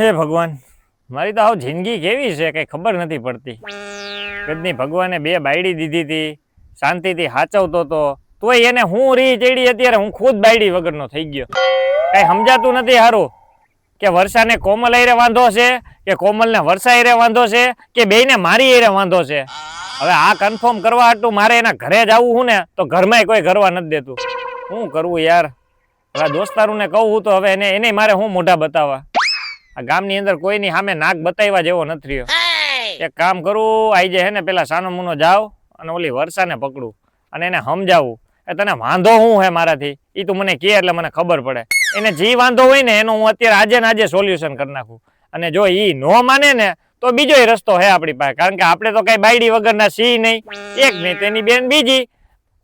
હે ભગવાન, મારી તો આવ જિંદગી કેવી છે કઈ ખબર નથી પડતી. કદની ભગવાને બે બાયડી દીધી હતી, શાંતિથી હાચવતો તો, તોય એને હું રી ચડી અત્યારે હું ખુદ બાયડી વગરનો થઈ ગયો. કઈ સમજાતું નથી હારું કે વર્ષાને કોમલ આયરે વાંધો છે કે કોમલને વર્ષા આયરે વાંધો છે કે બેયને મારી આયરે વાંધો છે. હવે આ કન્ફર્મ કરવા હાટું મારે એના ઘરે જવું હું ને તો ઘરમાંય કોઈ કરવા નથી દેતું. શું કરવું યાર? હવે દોસ્તારોને કહું તો હવે એને મારે હું મોઢા બતાવવા? આ ગામની અંદર કોઈની સામે નાક બતાવ્યા જેવો નથી રહ્યો. એક કામ કરું, આઈ જે હે ને પેલા સાનો મુનો જાવ અને ઓલી વર્ષાને પકડું અને એને સમજાવું એ તને વાંધો શું હે મારાથી, એ તું મને કહે એટલે મને ખબર પડે. એને જે વાંધો હોય ને એનો હું અત્યારે આજે ને આજે સોલ્યુશન કરી નાખું. અને જો ઈ નો માને ને તો બીજો રસ્તો હે આપણી પાસે, કારણ કે આપણે તો કઈ બાયડી વગરના સી નહીં. એક નહીં તેની બેન બીજી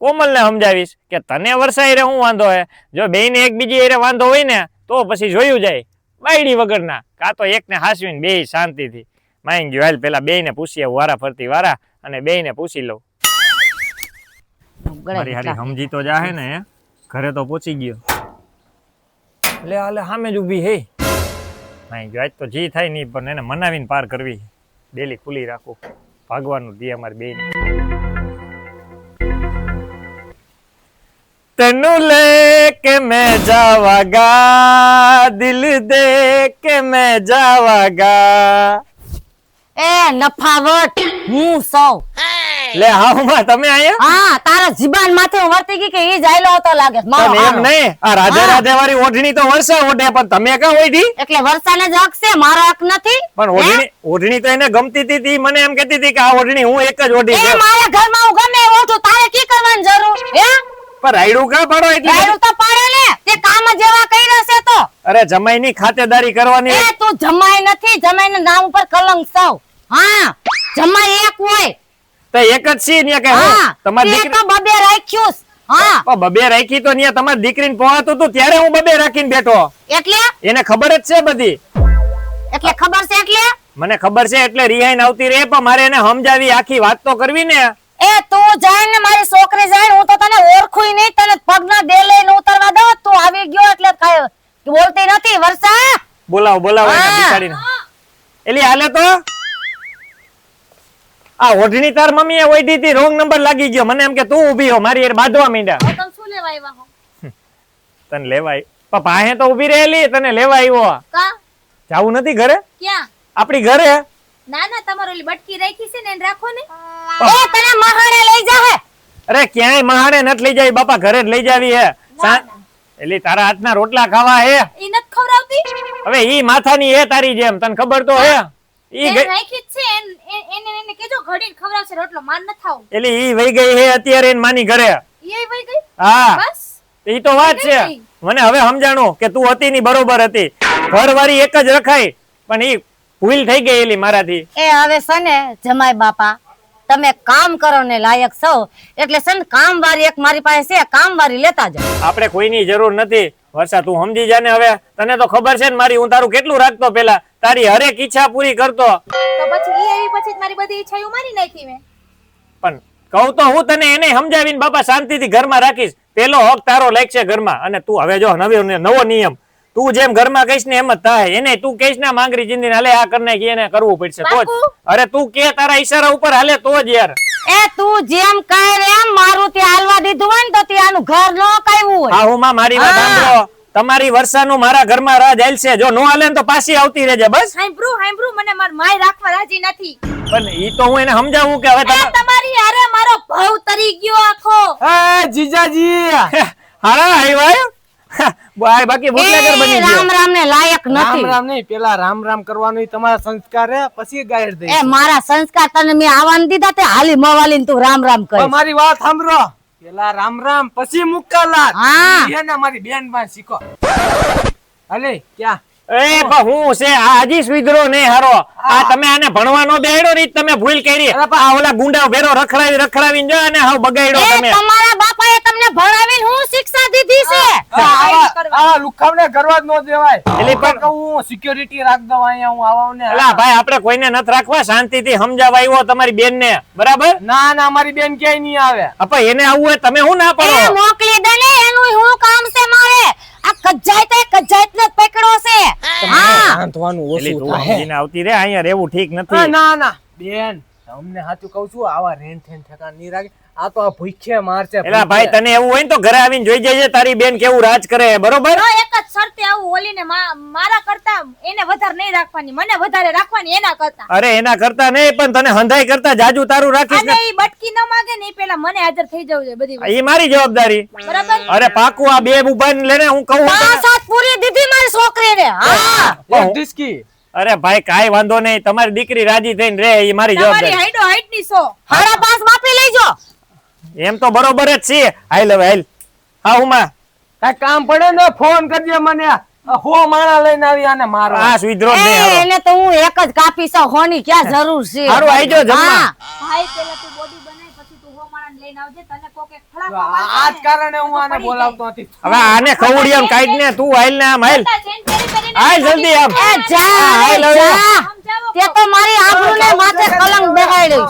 કોમલને સમજાવીશ કે તને વર્ષાઈ રે હું વાંધો હે. જો બેયને એક બીજી એરે વાંધો હોય ને તો પછી જોયું જાય બાયડી વગરના, કાં તો એકને હાસવીને બે શાંતિથી માઈ ગયો. હાલ પેલા બેયને પૂછીએ વારા ફરતી વારા અને બેયને પૂછી લઉં. મારી હારી સમજી તો જાહે ને, ઘરે તો પહોંચી ગયો. લે હાલે સામે જ ઊભી હે. માઈ ગયો આજ તો જી થાય નહીં પણ એને મનાવીને પાર કરવી. ડેલી ખુલ્લી રાખું, ભાગવાનું દે અમારી બેયને. तेनू लेके मैं जावागा, दिल दे के मैं जावागा. એ નફાવટ હું સૌ લે હાઉમાં તમે આયા? હા, તારા જીબાન માથે વર્તી ગઈ કે ઈ જાયલો હતો લાગે મારો. એમ નહીં, આ રાધે રાધે વાળી ઓઢણી તો વર્ષા ઓઢે પણ તમે કા ઓઢી? એટલે વર્ષાને જ હક છે, મારો હક નથી. પણ ઓઢણી તો એને ગમતી હતી, મને એમ કહેતી હતી કે આ ઓઢણી હું એક જ ઓઢી. એ મારા ઘરમાં હું ગમે ઓઢું, તારે કી કરવાની જરૂર હે? પણ રાયડું કા પાડો? એટલે રાયડું તો પાડે ને, તે કામ જેવા કર્યા છે તો. અરે જમાઈની ખાતેદારી કરવાની. એ તું જમાઈ નથી, જમાઈના નામ ઉપર કલંક સૌ. હા, જમાઈ એક હોય તો એક જ છે ને કે તમારી દીકરી તો બબે રાખ્યું. હા, પણ બબે રાખી તો ન્યા તમારી દીકરીને પહોંચતું હતું ત્યારે હું બબે રાખીને બેઠો. એટલે એને ખબર જ છે બધી. એટલે ખબર છે એટલે મને ખબર છે એટલે રિહાઈન આવતી રહે, પણ મારે એને સમજાવી આખી વાત તો કરવી ને. એ તું જાય ને મારી છોકરી જાય, હું તો તને ઓળખું નહીં, તને પગના દે લઈને ઉતરવા દઉં. તું આવી ગયો એટલે કાય બોલતી નથી. વર્ષા બોલાવો એને બિચારીને. એલી હાલે તો આ ઓઢણી તાર મમ્મીએ ઓઢી હતી, રોંગ નંબર લાગી ગયો. મને એમ કે તું ઊભી હો, મારી યાર બાંધવા માંડ્યા. તમે શું લેવા આવ્યા હો? તને લેવા પપ્પા હે તો ઊભી રહેલી, તને લેવા આવ્યો. કા જાવું નથી ઘરે? ક્યાં? આપણી ઘરે. ના ના, તમારો ઓલી બટકી રાખી છે ને એને રાખો ને. એ તને મહાણે લઈ જાહે? અરે ક્યાંય મહાણે નથી લઈ જાવી બાપા, ઘરે જ લઈ જાવી હે. એલી તારા હાથના રોટલા ખાવા હે. ઈ નત ખવરાવતી? હવે ઈ માથાની હે તારી જેમ, તને ખબર તો હે. ઈ એને રાખી જ છે, એને કેજો ઘડીને ખવરાવશે રોટલો, માર ન થાવ. એલી ઈ વઈ ગઈ હે અત્યારે એન માની ઘરે. ઈ વઈ ગઈ? હા બસ ઈ તો વાત છે. મને હવે સમજાણું કે તું હતી ની બરોબર હતી. ઘરવાળી એક જ રખાય પણ ઈ ભૂલ થઈ ગઈ એલી મારાથી. એ હવે છે ને જમાઈ બાપા, તમે કામ કરો ને લાયક છો એટલે છે ને કામવાળી એક મારી પાસે છે, કામવાળી લેતા જાઓ. આપણે કોઈની જરૂર નથી. વર્ષા તું સમજી જા ને. હવે તને તો ખબર છે ને મારી, હું તારું કેટલું રાખતો પેલા, તારી હરેક ઈચ્છા પૂરી કરતો. તો પછી ઈ આવી પછી મારી બધી ઈચ્છાઓ મારી નાખી મેં. પણ કહું તો હું તને એને સમજાવીને બાપા શાંતિથી ઘરમાં રાખીશ. પેલો હક તારો લાગશે ઘરમાં. અને તું હવે જો નવો નિયમ, તું જેમ ઘરમાં કહીશ ને એમ જ થાય. એને તું કહીશ ને માંગરી જિંદગી હાલે આ કરી નાખી, એને કરવું પડશે તો જ. અરે તું કે તારા ઈશારા ઉપર હાલે તો જ યાર. એ તું જેમ કહે એમ મારું તે હાલવા દીધું હોય ને તો ત્યાંનું ઘર ન કાયું હોય. હા હું માં મારી વાત સાંભળો. તમારી વર્ષાનું મારા ઘરમાં રાજ હાલશે. જો નો હાલે ને તો પાછી આવતી રહેજે બસ. હાંભળું મને માર માય રાખવા રાજી નથી. પણ ઈ તો હું એને સમજાવું કે હવે તમારી હારે મારો ભાવ તરી ગયો આખો. એ જીજાજી હારા આવ્યા બાકી ભૂતનગર બની ગયો. રામ રામ ને લાયક નથી. રામ રામ નહીં, પેલા રામ રામ કરવાનું ઈ તમારા સંસ્કાર હે, પછી ગાયર દે. એ મારા સંસ્કાર તને મેં આવવાનું દીધા તે હાલી મવાલી તું રામ રામ કહે. મારી વાત સાંભળો, પેલા રામ રામ પછી મુક્કાલાલ. હા. એને મારી બેન પાસે શીખો. અલે ક્યાં એ હું છે આ હજી સુધરો નહીં હારો. આ તમે આને ભણવાનો બેડો રીત તમે ભૂલ કરી. આ ઓલા ગુંડા ભેરો રખડાવીને જો અને હાવ બગાડ્યો તમે. તમારા બાપાએ તમને ભણાવીને હું શિક્ષા દીધી છે. આ લુખાવને કરવા જ ન દેવાય. એટલે પણ હું સિક્યોરિટી રાખ દઉં અહીંયા, હું આવાને. એલા ભાઈ આપણે કોઈને નથી રાખવા, શાંતિથી સમજાવવા આવ્યો તમારી બેનને, બરાબર? ના ના, મારી બેન ક્યાંય નહીં આવે. આપા એને આવવું હોય તમે હું ના પાડો? મોકલી દે ને, એનું શું કામ છે મારે? આ કજાયત ને પકડો છે હા રાંધવાનું એલી ઓછું તું થાય. સમજીને આવતી રે અહીંયા રહેવું ઠીક આ નથી ના ના બેન અમને સાચું કહું છું આવા રેન ઠેન ઠેકાણ નહીં રાખે આ તો આ ભૂખ્યા મારશે એલા ભાઈ તને એવું હોય ને તો ઘરે આવીને જોઈ જજે તારી બેન કેવું રાજ કરે બરોબર તો એક જ શરતે આવું ઓલીને મારા કરતા એને વધારે નહીં રાખવાની, મને વધારે રાખવાની એના કરતા. અરે એના કરતા નહીં પણ તને હંધાઈ કરતા જાજુ તારું રાખીશ અને ને ઈ બટકી ન માંગે ને ઈ પેલા મને હાજર થઈ જવું જોઈએ બધી વસ્તુ. એ મારી જવાબદારી બરાબર? અરે પાકું આ બે ઉભા લઈને હું કહું તને. સાત પૂરી દીધી મારી છોકરીને હા એક ડિસ્કી અરે ભાઈ કાઈ વાંધો નહીં તમારી દીકરી રાજી થઈને રે એ મારી તમારી જવાબદારી હાઈડો હાઈટ ની સો. હાડા પાસ માપી લેજો એમ તો બરોબર જ છે હાલ હવે હાલ હા હુમા કાંઈ કામ પડે ને ફોન કરજે મને હો માણા લઈને આવી આને મારો આ સુધરો જ નહીં હાલો. એને તો હું એક જ કાપી છું હોની ક્યાં જરૂર છે હારું આઈજો જમવા હા. ભાઈ પેલા તું બોડી બનાય પછી તું હો માણસ લઈને આવજે, તને કોક એક ફળાકો આ જ કારણે હું આને બોલાવતો નથી હવે આને ખવડિયામ કાઢ ને તું હાલ ને આમ હાલ હાલ જલ્દી આમ એ જા હાલ રે, હવે. જા. તે તો મારી આબરૂને માથે કલંક બેહાડી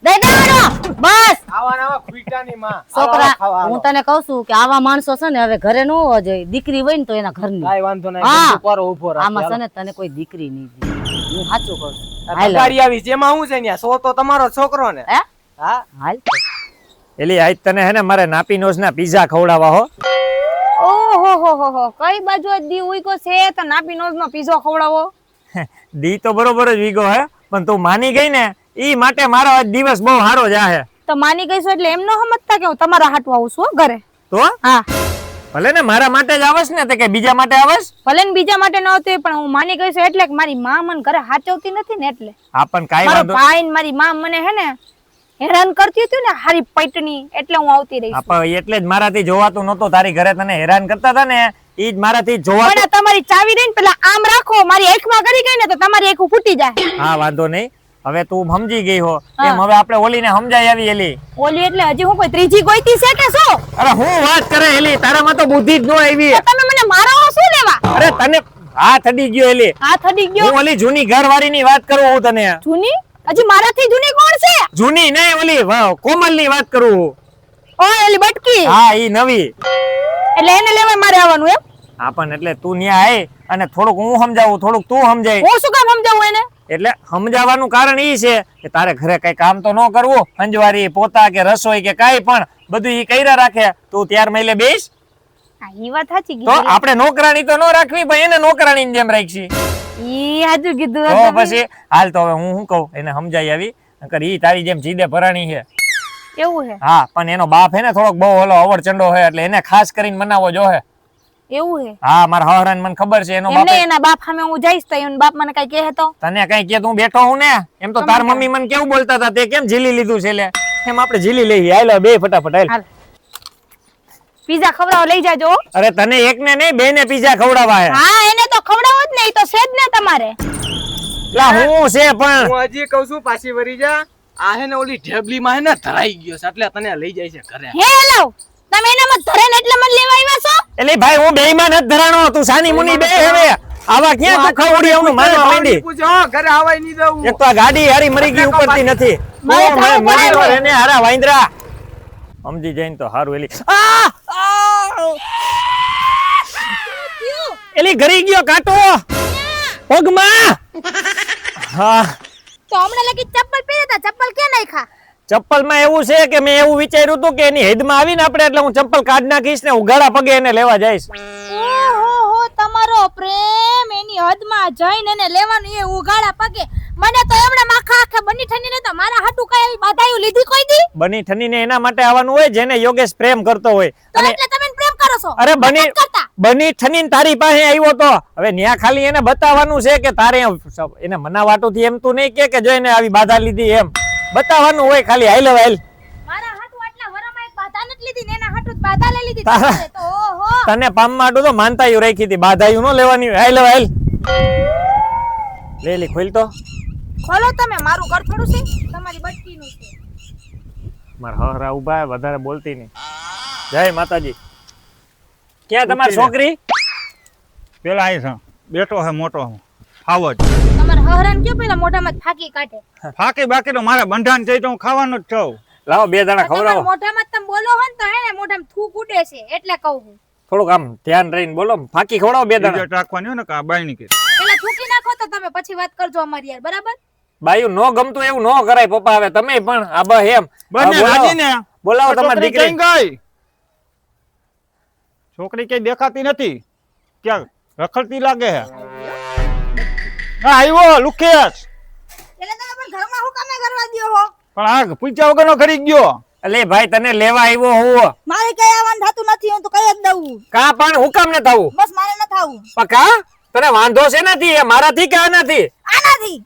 દઈ દેવાનો બસ આવા ને આવા ખુઈટાની માં છોકરા હું તને કહું છું કે આવા માણસો છે ને હવે ઘરે ન હોવા જોઈએ દીકરી હોય ને તો એના ઘરની કાઈ વાંધો નહીં હા. તું પર ઊભો રાખ આમાં છે ને તને કોઈ દીકરી નહીં દે હું સાચું કહું છું હાલ ગાડી આવી જેમાં હું છે ન્યા સો તો તમારો છોકરો ને હે હા હાલ એલી આજ તને હે ને મારે નાપી નોસ ના પીઝા ખવડાવવા હો ઓહો હો હો કઈ બાજુ દી ઉઈકો છે તો નાપી નોઝ નો પીઝો ખવડાવો. દી તો બરોબર જ વીગો હે પણ તું માની ગઈ ને ઈ માટે મારો આજ દિવસ બહુ સારો જાહે તો માની ગઈ છું એટલે એમ ન સમજતા કે હું તમારા હાટુ આવું છું હો ઘરે. તો હા ભલે ને મારા માટે જ આવસ ને તે કે બીજા માટે આવસ ભલે ને બીજા માટે ન આવતી હોય, પણ હું માની ગઈ છું એટલે કે મારી માં મને ઘરે હાચવતી નથી ને એટલે આપણ કાઈ મારો વાંધો ભાઈ ને મારી માં મને હે ને હેરાન કરતી હતી ને હારી પૈટની એટલે હું આવતી રહી છું. આપણ એટલે જ મારાથી જોવાતું નહોતું તારી ઘરે તને હેરાન કરતા હતા ને ઈ જ મારાથી જોવાતું પણ આ તમારી ચાવી રહીને પેલા આમ રાખો, મારી આંખમાં કરી ગઈ ને તો તમારી આંખ ફૂટી જાય. હા વાંધો નહીં હવે તું સમજી ગઈ હો એમ હવે આપણે ઓલીને સમજાઈ આવી એલી ઓલી એટલે હજી હું કોઈ ત્રીજી ગોઈતી છે કે શું? અરે હું વાત કરે એલી તારામાં તો બુદ્ધિ જ ન આવી તો તમે મને મારો શું લેવા? અરે તને હાથ અડી ગયો એલી હાથ અડી ગયો. હું ઓલી જૂની ઘરવાળી ની વાત કરું હું તને જૂની? હજી મારાથી જૂની કોણ છે? જૂની નહીં ઓલી કોમલ ની વાત કરું હું. ઓય એલી બટકી. હા ઈ નવી એટલે એને લેવા મારે આવવાનું એમ? હા પણ એટલે તું ન્યા આય અને થોડુંક હું સમજાવું થોડુંક તું સમજાય હું શું કામ સમજાવું એને? એટલે સમજાવવાનું કારણ ઈ છે કે તારે ઘરે કઈ કામ તો ન કરવું અંજવારી પોતા કે રસોઈ કે કાઈ પણ બધું ઈ કર્યા રાખે તું ત્યાર મહિલે બેસ હા ઈ વાત સાચી તો કીધી. આપણે નોકરાણી તો ન રાખવી પણ એને નોકરાણી ની જેમ રાખશી ઈ સાચું કીધું તો હો તમે. પછી હાલ તો હવે હું શું કહું એને સમજાઈ આવી નકર ઈ તારી જેમ જીદે ભરાણી છે એવું હે? હા પણ એનો બાપ હે ને થોડોક બહુ ઓલો અવળચંડો હોય એટલે એને ખાસ કરીને મનાવો જોહે એવું હે? હા મારા હહરાને મને ખબર છે એનો બાપ એમને એના બાપ સામે હું જઈશ તો એનો બાપ મને કઈ કહે તો? તને કઈ કે તું બેઠો હું ને એમ તો તાર મમ્મી મને કેવું બોલતા હતા તે કેમ ઝીલી લીધું છે લે એમ આપણે ઝીલી લઈએ હાલો બે ફટાફટ હાલ હાલ. પીઝા ખવડાવો લઈ જાજો હો. અરે તને એક ને નહીં બે ને પીઝા ખવડાવવા હે હા એને તો ખવડાવો જ ને, ઈ તો છે જ ને તમારે. લા હું છે પણ હું હજી કહું છું પાછી વરી જા આ હે ને ઓલી ઢેબલી માં હે ને ધરાઈ ગયો છે એટલે તને લઈ જાય છે ઘરે હે લાવ તમે એનામાં ધરે ને એટલે મને લેવા આવ્યા છો? એટલે ભાઈ હું બેઈમાન જ ધરાણો તું સાની મુની બે હવે આવા ક્યાં તું ખવડી આવનું માનવા માંડી પૂછો ઘરે આવાય નહીં દઉં એક તો આ ગાડી હારી મરી ગઈ ઉપરથી નથી મારે ઓ, જવું પડે મારો છે. એને હારા વાંદરા સમજી જઈને તો હારું એલી આ! આ! એલી ઘરી ગયો કાટો પગમાં હા તો હમણાં લગી ચપ્પલ પહેર્યા હતા, ચપ્પલ ક્યાં નાખ્યા? ચપ્પલમાં એવું છે કે મેં એવું વિચાર્યું હતું કે એની હેદમાં આવીને આપણે એટલે હું ચપ્પલ કાઢ નાખીશ ને ઉઘાડા પગે એને લેવા જઈશ ઓહો તમારો પ્રેમ એની હદમાં જઈને એને લેવાનું એ ઉઘાડા પગે. મને તો એમણે માખા આખે બની ઠંડીને તો મારા હાટુ કઈ એવી બાધાયું લીધી કોઈ દી? બની ઠનીને એના માટે આવવાનું હોય જેને યોગેશ પ્રેમ કરતો હોય તો એટલે તમે એને પ્રેમ કરો છો? અરે બની નથી કરતા. બની ઠનીને તારી પાસે આવ્યો તો હવે ન્યા ખાલી એને બતાવવાનું છે કે તારે એને મનાવાટુથી એમ તું નહીં કે જો એને આવી બાધા લીધી એમ બતાવવાનું હોય ખાલી હાલ હવે હાલ મારા હાટુ આટલા વરામાં એક બાધા નથી લીધી ને એના હાટુ જ બાધા લઈ લીધી તારા- તમારે તો ઓહો. તને પામ માટું તો માનતાયું રાખી હતી બાધાયું ન લેવાની હાલ હવે હાલ લે લી ખોલ તો ખોલો તમે, મારું ઘર થોડું છે તમારી બટકીનું છે. મારા હહરા ઉભા વધારે બોલતી નહીં જય માતાજી ક્યાં તમારી છોકરી પેલા અહીં છે બેઠો હે મોટો હું ખાવો જ તમારા હહરાને કયો પેલા મોઢામાં જ ફાંકી કાઢે. ફાકી બાકી તો મારા બંધાન થઈ તો હું ખાવાનું જ છું લાવો બે જણા તમારા ખવડાવો મોઢામાં જ તમે બોલો હો ને તો હે ને મોઢામાં થૂક ઉડે છે એટલે કહું હું. થોડુંક આમ ધ્યાન રહીને બોલો, ફાકી ખવડાવો બે દાણા. ઇજ્જત રાખવાની હોય ને કે આ બાયની કે પેલા થૂકી નાખો તો તમે પછી વાત કરજો અમારી યાર, બરાબર? બાયું નો ગમતું એવું નો કરાય પપ્પા. હવે તમે પણ આ બસ એમ બંને બોલાવો. રાજી ને બોલાવો તમારી છોકરી દીકરી. ક્યાં ગઈ? છોકરી કઈ દેખાતી નથી, ક્યાં રખડતી લાગે છે. હા આવ્યો લુકેશ, એટલે તમે પણ ઘરમાં હું કામે કરવા દ્યો હો? પણ આ પૂછ્યા વગરનો ઘરી ગયો. અલે ભાઈ તને લેવા આવ્યો હું. મારે કઈ આવવાનું થતું નથી, હું તો કઈ જ દઉં. કા પણ હું કામ ને થવું? બસ મારે ન થાવું. પણ કા તને વાંધો છે નથી? એ મારાથી કે આનાથી? આનાથી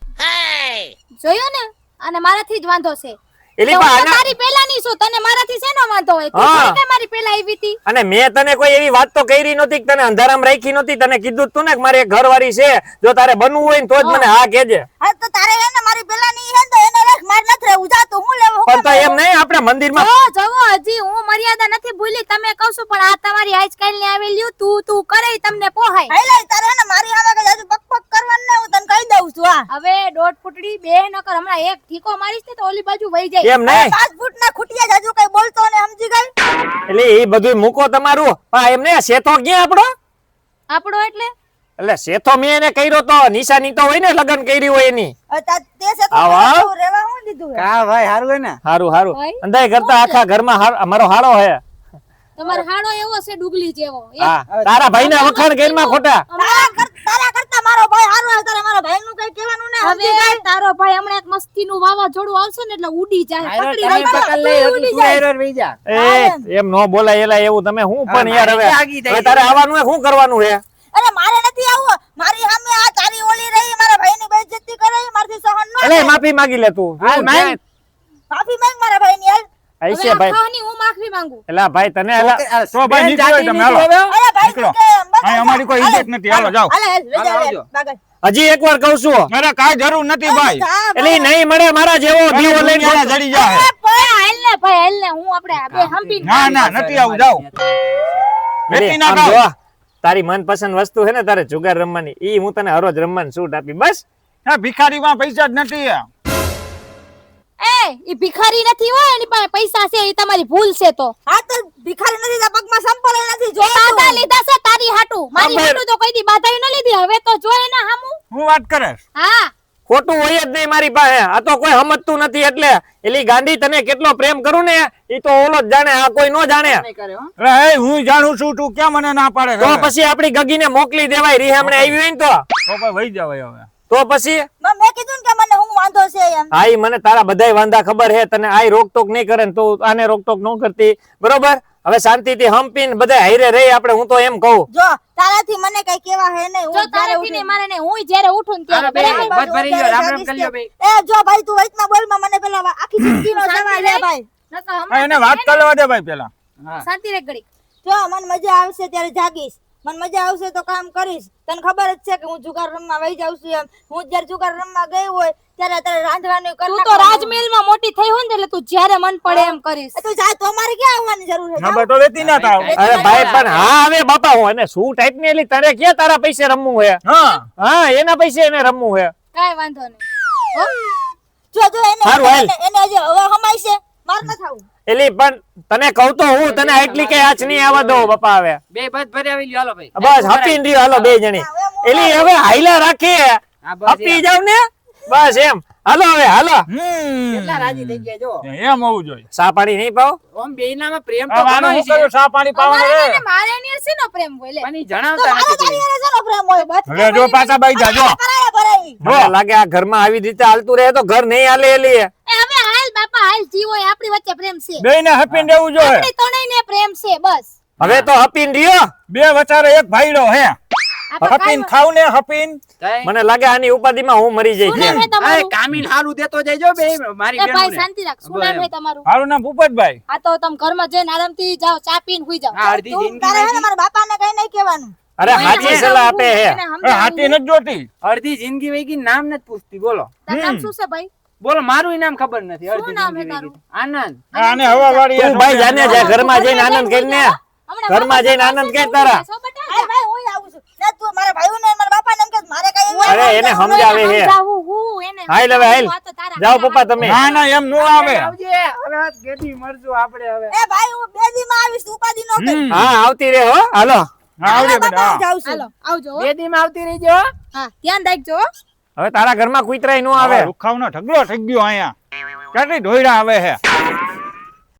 જોયો ને, અને મારાથી જ વાંધો છે. એલી તો પણ હું આના- તારી પહેલાની છું, તને મારાથી શેનો વાંધો હોય? તું હા. થોડી કઈ મારી પહેલા આવી હતી. અને મેં તને કોઈ એવી વાત તો કરી નહોતી કે તને અંધારામાં રાખી નહોતી. તને કીધું જ તું ને કે મારે એક ઘરવાળી છે, જો તારે બનવું હોય ને તો જ મને હા કહેજે. હા તો તારે એને મારી પહેલાની હે તો એને રાખ, માર નથી રહેવું. જા તું, હું લેવું? પણ તો એમ નહીં, આપણે મંદિરમાં જવો હજી હું મર્યાદા નથી ભૂલી, તમે કહો છો, પણ આ તમારી આજકાલ ની આવેલી તું કરે તમને પોહાય. હાલે તારે એને મારી સામે કઈ હજુ પક કરવાનું ને, હું તને કહી દઉં છું. હા હવે દોઢ ફૂટડી બે નકર, હમણાં એક ઠીકો મારીશ ને તો ઓલી બાજુ વહી જાય. એમ નહીં. 5 ફૂટના ખૂટિયા જ હજુ કઈ બોલતો ને, સમજી ગઈ? એટલે એ બધું મૂકો તમારું. પણ એમ નહીં, શેથો ક્યાં આપણો? આપણો એટલે શેથો મેં એને કર્યો તો નિશાની તો હોય ને લગ્ન કરી હોય એની. તે છે તો આવા. રેવા હું દીધું હે. કા ભાઈ હારું હે ને? હારું હારું. ભાઈ. અંધાઈ કરતા આખા ઘરમાં અમારો હાળો હે. તમારો હાડો એવો છે ડુગલી જેવો. હા તારા ભાઈના વખાણ ઘરમાં ખોટા. તારા કરતા મારો ભાઈ હારો હે, તારે મારો ભાઈ નું કઈ કહેવાનું ને. હવે તારો ભાઈ હમણાં એક મસ્તી નું વાવાઝોડું આવશે ને એટલે ઉડી જાય. પકડી તમે રાખો, પકડ લઈ ઉડી તું જાય. હેરો વઈ જા. એ એમ નો બોલાય એલા એવું તમે હું પણ યાર હવે મારી આગી થાય હવે તારે આવવાનું હે, શું કરવાનું હે? અરે મારે નથી આવવું, મારી સામે આ તારી ઓલી રહી, મારા ભાઈની બેઇજ્જતી કરે, મારથી સહન ન એટલે થાય. માફી માંગી લે તું. હાલ, માંગ. માફી માંગ મારા ભાઈની હાલ. આઈશે હવે ભાઈ. આ ખાવાની હું માફી માંગુ. એલા ભાઈ તને એલા તો ભાઈ નીકળો જાતિ તમે, નીકળો હાલો. હવે. અરે ભાઈ નીકળો. તું કે બસ અહીં અમારી કોઈ ઇજ્જત નથી, હાલો જાઓ. હાલે હાલ લઈ હાલો, જા આવજો. બાગલ. હજી એકવાર કહું છું. અરે કાંઈ જરૂર નથી ભાઈ. એટલે ઈ નહીં મળે મારા જેવો દીવો લઈને દુનિયાના જડી જાય. હાલ ને ભાઈ હાલ ને, હું આપણે આ બે હંપીને ના ના નથી આવું, જાઓ. વેચી ના આમ ખાઓ. જો, તારી મનપસંદ વસ્તુ હે ને તારે જુગાર રમવાની, ઈ હું તને હરોજ રમવાની છૂટ આપી બસ. હા ભિખારીમાં પૈસા જ નથી. ઈ ભિખારી નથી હોય, એની પાસે પૈસા છે, ઈ તમારી ભૂલ છે. તો હા તો ભિખારી નથી, તો પગમાં સંપલ નથી. જો બાધા લીધા છે તારી હાટુ, મારી સંપલ. હાટુ તો કોઈ દી બાધાઈ ન લીધી. હવે તો જો એના હામું. હું વાત કરે? હા ખોટું હોય જ નહીં મારી પાસે. આ તો કોઈ સમજતું નથી. એટલે એલી ગાંડી તને કેટલો પ્રેમ કરું ને ઈ તો ઓલો જ જાણે, આ કોઈ નો જાણે. નહીં કરે હો. અરે એ હું જાણું છું, તું ક્યાં મને ના પાડે તો છે? પછી આપણી ગગીને મોકલી દેવાય, રીહામણે આવી હોય ને તો. તો ભાઈ વહી જવાય હવે. તો પછી મેં કીધું ને કે મને હું વાંધો છે એમ. હા ઈ મને તારા બધાય વાંધા ખબર હે. તને આય રોકટોક નહીં કરે ને તું આને રોકટોક ન કરતી, બરોબર? હવે શાંતિથી હંપીને બધા હારે રહી આપણે. હું તો એમ કહું જો તારાથી મને કઈ કેવા હે નહીં. હું તારાથી ને મારે નહીં, હું જ્યારે ઉઠું ને હાલો ત્યારે બે, બરાબર. બસ ભરી લ્યો, રામ રામ કરી લ્યો બે. એ જો ભાઈ તું વચમાં બોલમાં મને પેલા આખી જિંદગીનો સવાલ લે ભાઈ. હા, એને વાત કરવા દે ભાઈ પેલા. હા. શાંતિ રે ઘડી. જો મને મજા આવશે ત્યારે જાગીશ, મને મજા આવશે તો કામ કરીશ. તને ખબર જ છે કે હું જુગાર રમવા વહી જાઉં છું એમ. હું જ્યારે જુગાર રમવા ગઈ હોય ત્યારે તારે રાંધવાનું કર. તું તો રાજમહેલમાં મોટી થઈ હોય ને એટલે તું જ્યારે મન પડે એમ કરીશ. તું જા, તો મારે ક્યાં આવવાની જરૂર છે? નંબર તો લેતી ના થાવ. અરે ભાઈ પણ હા હવે બાપા હું અને શું ટાઈપ ની એલી તારે ક્યાં તારા પૈસે રમવું હે? હા હા એના પૈસે એને રમવું હે. કાઈ વાંધો નહીં. હો? જો જો એને સારું, હાલ. એને હજી હવે હમાય છે, માર ન થાવું. એલી પણ તને કહું તો હું તને એટલી કઈ આંચ નહીં આવવા દઉં બાપા. હવે બે બસ ભરી આવી લ્યો, હાલો ભાઈ. બસ હપીને રહ્યો હાલો બે જણી. એલી હવે હાઈલા રાખીએ, હા, બસ હપી એમ. જાવ ને બસ એમ. હાલો હવે હાલો. કેટલા રાજી થઈ ગયા જો. એમ હોવું જોઈએ. સા પાણી નહીં પાવ? ઓમ બેયનામાં પ્રેમ તો આ આને ઘણો હું છે. કરું, ચા પાણી પાવાનું અમારે રે. ને મારે ને શેનો પ્રેમ હોય લે? પણ ઈ જણાવતા મારે નથી તારી કોઈ. હારે શેનો પ્રેમ હોય? બસ હવે જો પાછા બાઈ જા, જો. કરાય ભરાઈ. મને લાગે આ ઘરમાં આવી રીતે હાલતું રહે તો ઘર નહીં હાલે એલી. એ હવે હાલ બાપા હાલ, જીવ હોય આપણી વચ્ચે પ્રેમ છે. બેયને હપીને રહેવું જોઈએ. આપણી ત્રણેયને પ્રેમ છે બસ. હવે તો હપીને રહ્યો. બે વચારે એક ભાઈડો હે. આપણે હપીને ખાવ ને હપીને. તઈ. મને લાગે આની ઉપાધિમાં હું મરી જઈશ શું નામ એમ. હે તમારું? આ કામીન હારું દેતો જઈજો બે મારી એ ભાઈ બેનોને. શાંતિ રાખ. શું નામ હે તમારું? મારું નામ ભૂપતભાઈ. આ તો તમે ઘરમાં જઈને આરામથી જાઓ, ચા પીને હુઈ જાઓ. આ અડધી તું જિંદગી તારે હે ને વહી મારા બાપાને કઈ નહીં કહેવાનું. અરે હાચી સલાહ આપે હે. એને એ સમજાવવું. હાથી નથી જોતી. અડધી જિંદગી વહી ગઈ, નામ નથી પૂછતી. બોલો તારું નામ શું છે ભાઈ? બોલો, મારું નામ ખબર નથી. શું અડધી નામ હે જિંદગી વહી તારું? ગઈ. આનંદ. આને હવા વાળી તું ભાઈ જાને જા ઘરમાં જઈને આનંદ કરીને. હમણાં ઘરમાં જઈને આનંદ કર તારા. એ ભાઈ હું આવું છું. ના તું મારા ભાઈઓને અને મારા બાપાને એમ કે મારે કઈ એવું અરે એને સમજાવે હે. સમજાવું હું એને. હાલ હવે હાલ. આ તો તારા જાઓ હારા પપ્પા તમે. ના ના એમ નો આવે. આવજે. હવે આ કેદી મરશું આપણે હવે એ ભાઈ હું 2 દીમાં આવીશ ઉપાધિ નો કરી હા આવતી રે હો હાલો હા આવજે બેટા હા. જાઉં છું હાલો આવજો હો. બે દીમાં આવતી રહીજો હા ધ્યાન રાખજો હો. હવે તારા ઘરમાં કૂતરાય નો આવે રુખાવનો ઢગલો થઈ ગયો અહીંયા ક્યાંથી ઢોયડા આવે છે